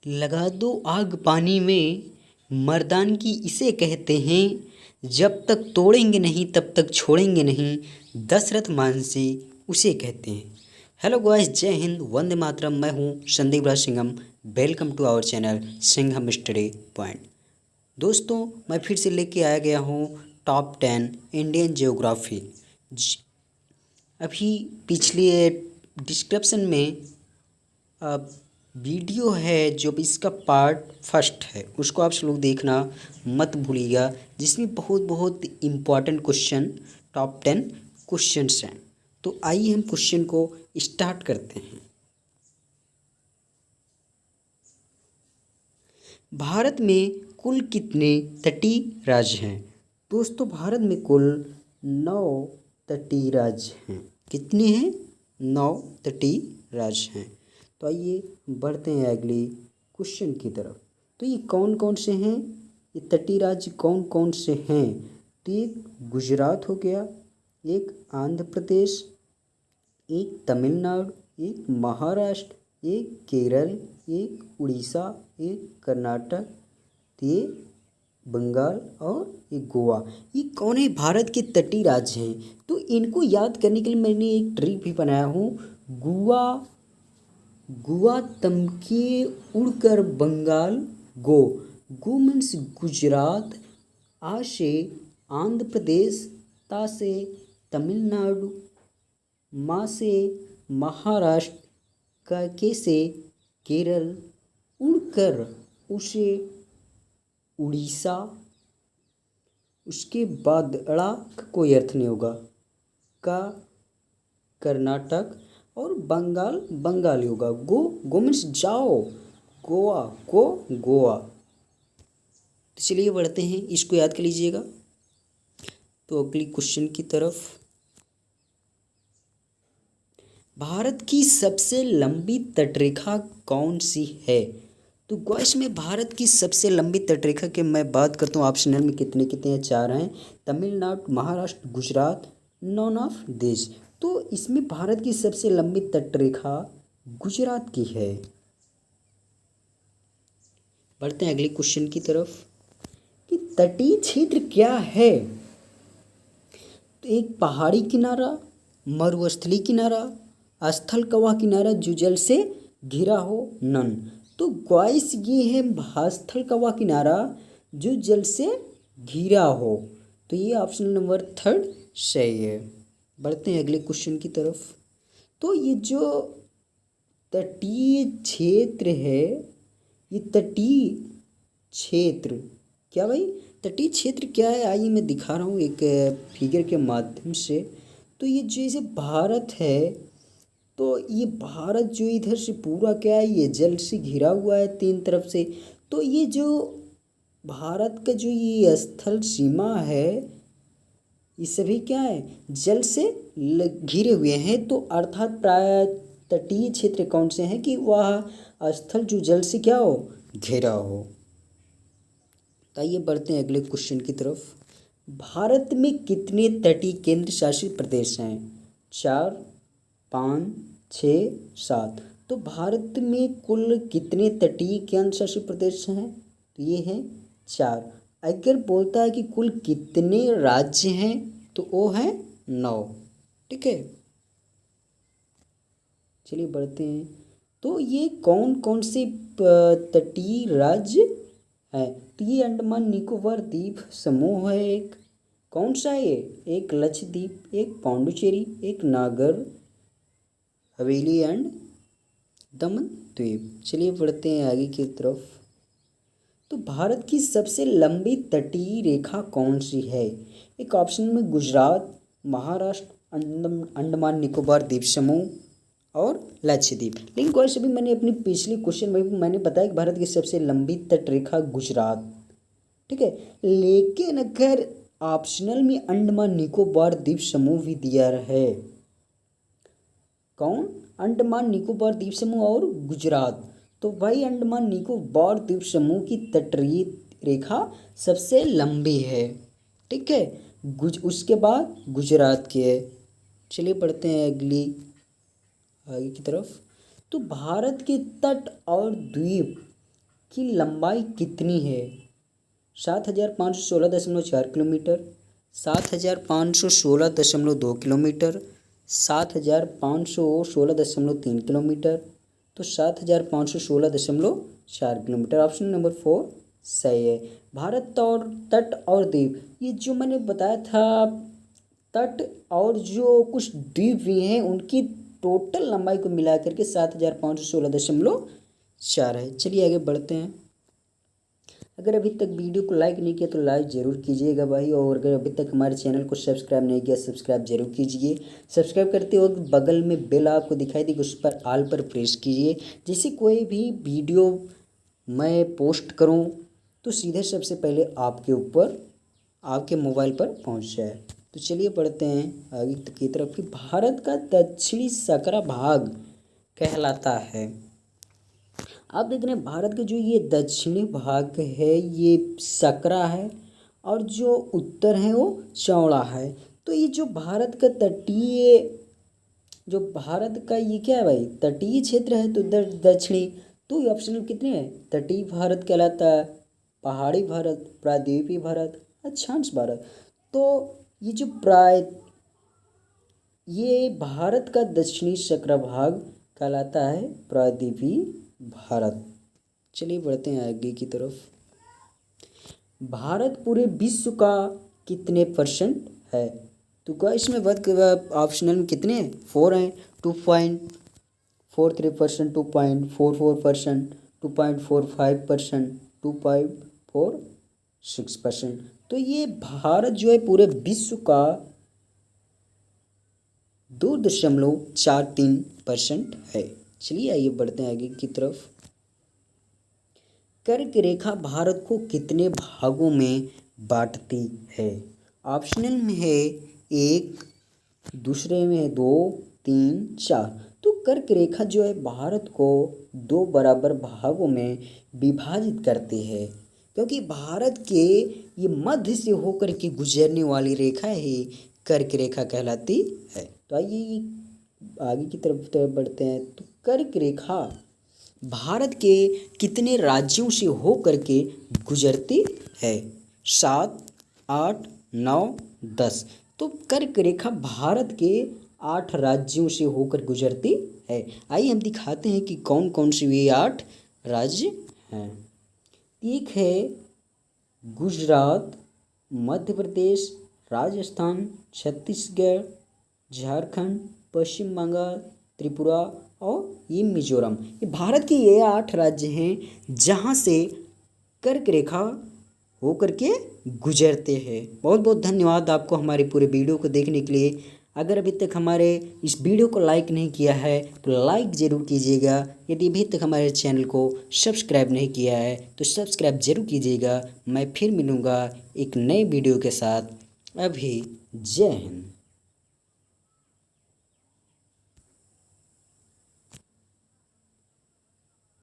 लगा दो आग पानी में, मर्दानगी इसे कहते हैं। जब तक तोड़ेंगे नहीं तब तक छोड़ेंगे नहीं, दशरथ मानसी उसे कहते हैं। हेलो गाइस, जय हिंद, वंदे मातरम। मैं हूँ Sandeep Raj Singham. Welcome to our channel Singham study point. दोस्तों, मैं फिर से लेके आया गया हूँ टॉप 10 इंडियन ज्योग्राफी। अभी पिछले डिस्क्रिप्शन में वीडियो है जो इसका पार्ट फर्स्ट है, उसको आप लोग देखना मत भूलिएगा, जिसमें बहुत बहुत इम्पॉर्टेंट क्वेश्चन, टॉप 10 क्वेश्चंस हैं। तो आइए हम क्वेश्चन को स्टार्ट करते हैं। भारत में कुल कितने तटीय राज्य हैं? दोस्तों, भारत में कुल 9 तटीय राज्य हैं। कितने हैं? 9 तटीय राज्य हैं। तो आइए बढ़ते हैं अगले क्वेश्चन की तरफ। तो ये कौन कौन से हैं? ये तटीय राज्य कौन कौन से हैं? तो एक गुजरात हो गया, एक आंध्र प्रदेश, एक तमिलनाडु, एक महाराष्ट्र, एक केरल, एक उड़ीसा, एक कर्नाटक, ये बंगाल और एक गोवा। ये कौन है? भारत के तटीय राज्य हैं। तो इनको याद करने के लिए मैंने एक ट्रिक भी बनाया हूँ। गुआ तमके उड़कर बंगाल गो। गो मीन्स गुजरात, आ से आंध्र प्रदेश, ता से तमिलनाडु, मा से महाराष्ट्र, के से केरल, उड़कर उसे उड़ीसा, उसके बाद अड़ा का कोई अर्थ नहीं होगा, का कर्नाटक, और बंगाल बंगाली होगा। गो मीन्स जाओ, गोवा गोवा। तो चलिए बढ़ते हैं, इसको याद कर लीजिएगा। तो अगली क्वेश्चन की तरफ। भारत की सबसे लंबी तटरेखा कौन सी है? तो गाइस, में भारत की सबसे लंबी तटरेखा की मैं बात करता हूँ। ऑप्शनल में कितने कितने हैं? 4 हैं। तमिलनाडु, महाराष्ट्र, गुजरात, नॉन ऑफ देश। तो इसमें भारत की सबसे लंबी तटरेखा गुजरात की है। बढ़ते हैं अगले क्वेश्चन की तरफ कि तटीय क्षेत्र क्या है? तो एक पहाड़ी किनारा, मरुस्थलीय किनारा, स्थल कवा किनारा जो जल से घिरा हो, नन। तो गाइस, ये है स्थल कवा किनारा जो जल से घिरा हो। तो ये ऑप्शन नंबर 3 सही है। बढ़ते हैं अगले क्वेश्चन की तरफ। तो ये जो तटीय क्षेत्र है, ये तटीय क्षेत्र क्या भाई? तटीय क्षेत्र क्या है? आइए मैं दिखा रहा हूँ एक फिगर के माध्यम से। तो ये जैसे भारत है, तो ये भारत जो इधर से पूरा क्या है, ये जल से घिरा हुआ है 3 तरफ से। तो ये जो भारत का जो ये स्थल सीमा है, ये सभी क्या है? जल से घिरे हुए हैं। तो अर्थात प्राय तटीय क्षेत्र कौन से हैं कि वह स्थल जो जल से क्या हो, घिरा हो। तो आइए बढ़ते हैं अगले क्वेश्चन की तरफ। भारत में कितने तटीय केंद्र शासित प्रदेश हैं? 4, 5, 6, 7। तो भारत में कुल कितने तटीय केंद्र शासित प्रदेश हैं? तो ये हैं 4। अगर बोलता है कि कुल कितने राज्य हैं, तो वो है 9। ठीक है, चलिए बढ़ते हैं। तो ये कौन कौन से तटीय राज्य है? तो ये अंडमान निकोबार द्वीप समूह है। एक कौन सा है ये? एक लक्षद्वीप, एक पांडुचेरी, एक नागर हवेली एंड दमन द्वीप। चलिए बढ़ते हैं आगे की तरफ। तो भारत की सबसे लंबी तटीय रेखा कौन सी है? एक ऑप्शन में गुजरात, महाराष्ट्र, अंडमान निकोबार द्वीप समूह और लक्षद्वीप। लेकिन कोई भी मैंने अपनी पिछली क्वेश्चन में भी मैंने बताया कि भारत की सबसे लंबी तटरेखा गुजरात, ठीक है। लेकिन अगर ऑप्शनल में अंडमान निकोबार द्वीप समूह भी दिया है, कौन? अंडमान निकोबार द्वीप समूह और गुजरात। तो भाई अंडमान निकोबार द्वीप समूह की तटीय रेखा सबसे लंबी है, ठीक है। उसके बाद गुजरात की है। चलिए बढ़ते हैं अगली आगे की तरफ। तो भारत के तट और द्वीप की लंबाई कितनी है? 7,516.4 किलोमीटर, 7,516.2 किलोमीटर, 7,516.3 किलोमीटर, तो 7,516.4 किलोमीटर। ऑप्शन नंबर 4 सही है। भारत और तट और द्वीप, ये जो मैंने बताया था, तट और जो कुछ द्वीप भी हैं उनकी टोटल लंबाई को मिला करके 7,516.4 है। चलिए आगे बढ़ते हैं। अगर अभी तक वीडियो को लाइक नहीं किया तो लाइक ज़रूर कीजिएगा भाई, और अगर अभी तक हमारे चैनल को सब्सक्राइब नहीं किया सब्सक्राइब जरूर कीजिए। सब्सक्राइब करते वक्त बगल में बेल आपको दिखाई देगी, उस पर ऑल पर प्रेस कीजिए, जिससे कोई भी वीडियो मैं पोस्ट करूं तो सीधे सबसे पहले आपके ऊपर आपके मोबाइल पर पहुंच जाए। तो चलिए पढ़ते हैं आगे की तरफ कि भारत का दक्षिणी सकरा भाग कहलाता है। आप देख रहे हैं भारत का जो ये दक्षिणी भाग है ये सकरा है, और जो उत्तर है वो चौड़ा है। तो ये जो भारत का तटीय, जो भारत का ये क्या है भाई, तटीय क्षेत्र है, तो दक्षिणी, तो ये ऑप्शन कितने हैं? तटीय भारत कहलाता है, पहाड़ी भारत, प्रायद्वीपीय भारत, अक्षांश भारत। तो ये जो ये भारत का दक्षिणी सकरा भाग कहलाता है प्रायद्वीपीय भारत। चलिए बढ़ते हैं आगे की तरफ। भारत पूरे विश्व का कितने परसेंट है? तो क्या इसमें ऑप्शनल में कितने हैं? 4 हैं। 2.43%, 2.44%, 2.45%, 2.46%। तो ये भारत जो है पूरे विश्व का 2.43% है। चलिए आइए बढ़ते हैं आगे की तरफ। कर्क रेखा भारत को कितने भागों में बांटती है? ऑप्शनल में है 1, दूसरे में है 2, 3, 4। तो कर्क रेखा जो है भारत को 2 बराबर भागों में विभाजित करती है, क्योंकि भारत के ये मध्य से होकर के गुजरने वाली रेखा ही कर्क रेखा कहलाती है। तो आइए आगे की तरफ बढ़ते हैं। तो कर्क रेखा भारत के कितने राज्यों से होकर के गुजरती है? 7, 8, 9, 10। तो कर्क रेखा भारत के 8 राज्यों से होकर गुजरती है। आइए हम दिखाते हैं कि कौन कौन से ये 8 राज्य हैं। एक है गुजरात, मध्य प्रदेश, राजस्थान, छत्तीसगढ़, झारखंड, पश्चिम बंगाल, त्रिपुरा और ये मिजोरम। ये भारत के ये 8 राज्य हैं जहाँ से कर्क रेखा होकर के गुजरते हैं। बहुत बहुत धन्यवाद आपको हमारे पूरे वीडियो को देखने के लिए। अगर अभी तक हमारे इस वीडियो को लाइक नहीं किया है तो लाइक ज़रूर कीजिएगा। यदि अभी तक हमारे चैनल को सब्सक्राइब नहीं किया है तो सब्सक्राइब ज़रूर कीजिएगा। मैं फिर मिलूँगा एक नए वीडियो के साथ। अभी जय हिंद।